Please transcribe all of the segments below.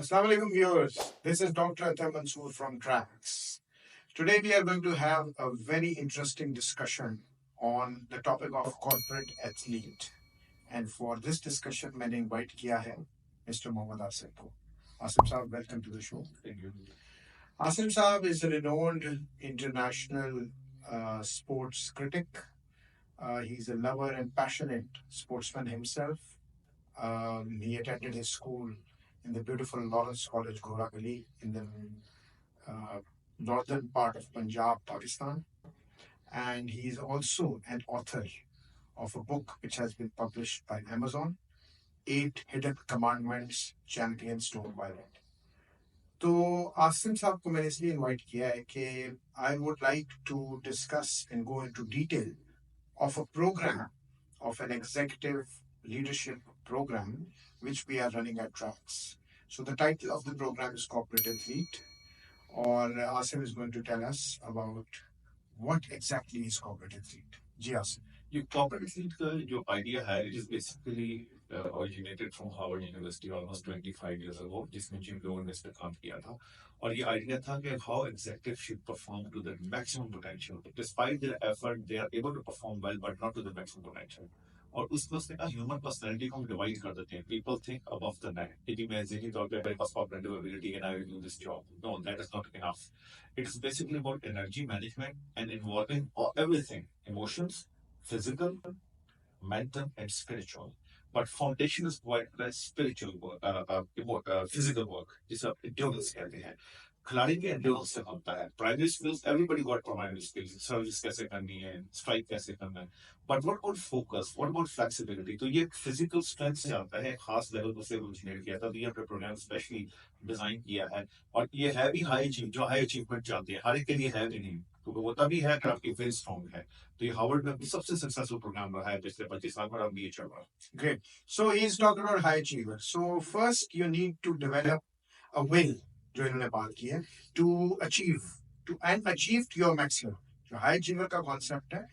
Assalamu alaikum viewers. This is Dr. Atta Mansoor from TRACS. Today we are going to have a very interesting discussion on the topic of corporate athlete. And for this discussion, मैंने invite किया है Mr. Mohammad Asif को. Asif Saab, welcome to the show. Thank you. Asif Saab is a renowned international sports critic. He's a lover and passionate sportsman himself. He attended his school in the beautiful Lawrence College, Gora Gali, in the northern part of Punjab, Pakistan. And he is also an author of a book which has been published by Amazon, 8 Hidden Commandments Champions Don't Violate. तो आसिम साहब को मैंने इसलिए invite किया है कि I would like to discuss and go into detail of a program, of an executive leadership program, which we are running at TRACS. So the title of the program is Corporate Athlete, or Asim is going to tell us about what exactly is Corporate Athlete. Ji Asim. ये corporate athlete का जो idea है, it is basically originated from Harvard University almost 25 years ago, जिसमें gym loan ने इस पे काम किया था. और ये idea था कि how executives should perform to their maximum potential. Despite their effort, they are able to perform well, but not to the maximum potential. और उसमें उसने कहा ह्यूमन पर्सनैलिटी को हम डिवाइड कर देते हैं. People think above the net कि मैं ज़हनी तौर पे मेरे पास cognitive ability and I will do this job. No, that is not enough. It is basically about energy management and involving everything, emotions, physical, mental, and spiritual. But foundation is what spiritual work, physical work. जिसे endurance कहते हैं. खिलाड़ी के endurance से बनता है. Primary skills, everybody got primary skills. Service कैसे करनी है, strike कैसे करना है. But what about focus? What about flexibility? तो ये physical strength से आता है. खास level पर से engineer किया था. तो ये program specially design किया है. और ये है भी high achievement, जो high achievement चाहते हैं. हर एक के लिए है भी नहीं. तो वो तभी है कि आपकी very strong है. तो ये हार्वर्ड में सबसे सक्सेसफुल प्रोग्राम रहा है पिछले 25 साल में, अब ये चल रहा है. Great. So he is talking about high achiever. So first you need to develop a will, जो इन्होंने बात की है, to achieve to your maximum. जो high achiever का concept है,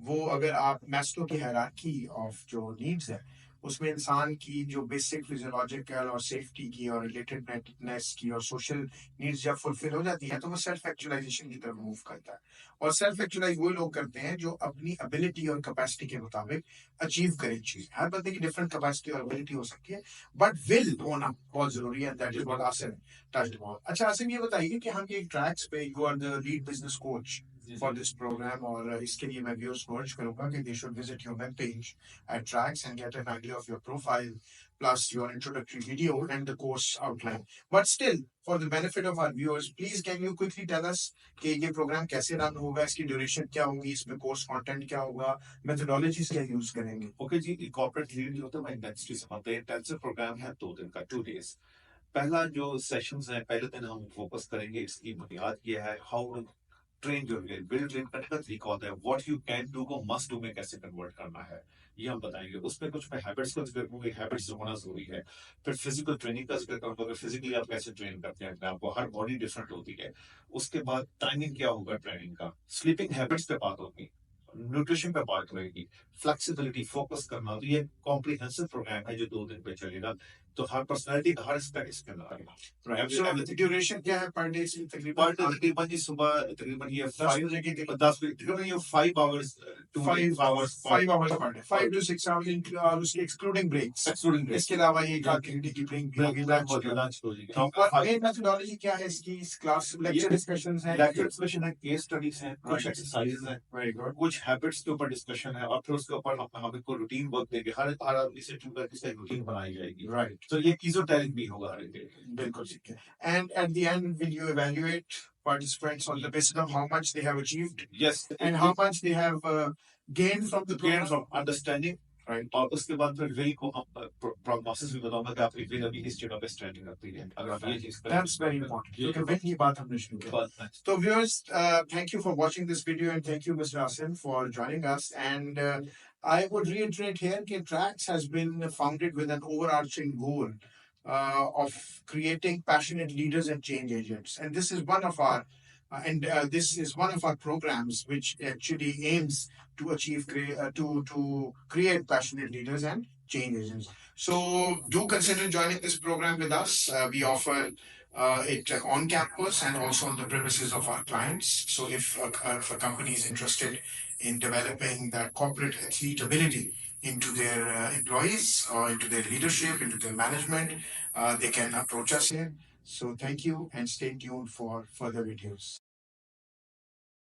वो अगर आप मैस्लो की hierarchy of जो needs है, उसमें इंसान की जो बेसिक फिजियोलॉजिकल और सेफ्टी की और रिलेटेडनेस की और सोशल नीड्स जब फुलफिल हो जाती है तो वो सेल्फ एक्चुअलाइजेशन की तरफ मूव करता है. और सेल्फ एक्चुअलाइज वो लोग करते हैं जो अपनी एबिलिटी और कैपेसिटी के मुताबिक अचीव करें चीज. हर बंदे की डिफरेंट कैपेसिटी और एबिलिटी हो सकती है, बट विल होना बहुत जरूरी है. That is what Asim touched upon. अच्छा आसिम, ये बताइए कि हम ये ट्रैक्स पे you are the lead business coach for this program, और इसके लिए मैं viewers को urge करूंगा कि they should visit your web page at TRACS and get an idea of your profile plus your introductory video and the course outline. But still, for the benefit of our viewers, please can you quickly tell us कि ये program कैसे run होगा, इसकी duration क्या होगी, इसमें course content क्या होगा, methodologies क्या use करेंगे. Okay जी, corporate lead जो होता है मैं नेक्स्ट से बताते हैं. intensive program है 2 दिन का, 2 days. पहला जो सेशंस है, पहले दिन हम फोकस करेंगे इसकी बुनियाद ये है, हाउ ट्रेन जो है, बिल्ड ट्रेन करने का तरीका होता है. व्हाट यू कैन डू को मस्ट डू में कैसे कन्वर्ट करना है, ये हम बताएंगे. उसमें कुछ मैं हैबिट्स का जिक्र करूंगा, हैबिट्स होना जरूरी है. फिर फिजिकल ट्रेनिंग का जिक्र करूंगा, फिजिकली आप कैसे ट्रेन करते हैं, आपको हर बॉडी डिफरेंट होती है. उसके बाद टाइमिंग क्या होगा ट्रेनिंग का, स्लीपिंग हैबिट्स पे बात होगी, न्यूट्रिशन पे बात रहेगी, फ्लेक्सिबिलिटी, फोकस करना. तो ये कॉम्प्रिहेंसिव प्रोग्राम है जो 2 दिन पे चलेगा. तो हर पर्सनालिटी का हर एस्पेक्ट इसके अंदर आएगा. ड्यूरेशन क्या है पर डे से? तकरीबन जी सुबह तकरीबन ये 10 बजे की 10 बजे तकरीबन ये 5 hours to 5 hours 5 hours per day, 5 to 6 hours और उसकी एक्सक्लूडिंग ब्रेक्स. इसके अलावा ये एक्टिविटी की ब्रेक भी होगी, लंच होगी. और मेन मेथोडोलॉजी क्या है इसकी? क्लास लेक्चर डिस्कशंस है, केस स्टडीज हैं, कुछ एक्सरसाइजेस हैं, वेरी गुड, कुछ हैबिट्स के ऊपर डिस्कशन है, और फिर उसके ऊपर हम इनको रूटीन वर्क देंगे. हर आदमी से चुनकर किसी रूटीन बनाई जाएगी. राइट. तो ये कीजोटेरिक भी होगा हर एक. बिल्कुल ठीक है. And at the end will you evaluate participants on the basis of how much they have achieved? Yes. And how much they have gained from the program? Gained from understanding. Right. और उसके बाद फिर will को हम prognosis भी बताऊंगा कि आपकी विल अभी किस जगह पे स्टैंडिंग करती है. अगर आप ये चीज करें, that's very important, क्योंकि विल की बात हमने शुरू की. So viewers, thank you for watching this video and thank you Mr. Asim for joining us. And I would reiterate here that TRACS has been founded with an overarching goal of creating passionate leaders and change agents. And this is one of our programs which actually aims to achieve to create passionate leaders and change agents. So do consider joining this program with us. We offer it on campus and also on the premises of our clients. So if a company is interested in developing that corporate athlete ability into their employees or into their leadership, into their management, they can approach us here. So thank you and stay tuned for further videos.